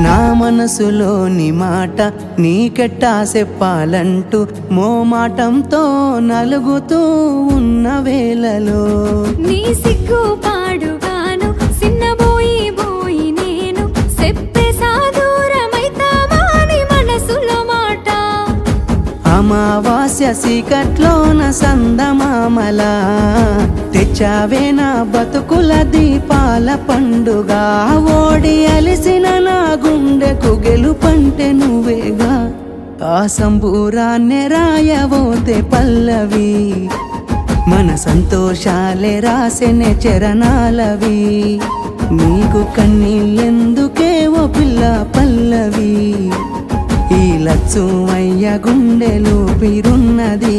నా మనసులోని మాట నీకెట్టా చెప్పాలంటూ మోమాటంతో నలుగుతూ ఉన్న వేళలో నీ సిగ్గు పాడుగాను సిన్నబోయి బోయి నేను చెప్పేసా దూరమైతామాని మనసులో మాట అమావాస్య సీకట్లోన సందమామలా తెచ్చావే నా బతుకుల దీపాల పండుగ ఓడి అలిసిన నా గుండెకు గెలుపంటే నువ్వేగా ఆ సంబూరాన్నే రాయబోతే పల్లవి మన సంతోషాలే రాసెనే చరణాలవి నీకు కన్నీళ్ళెందుకే ఓ పిల్ల పల్లవి ఈ లచ్చుమయ్య గుండెలు పిరున్నది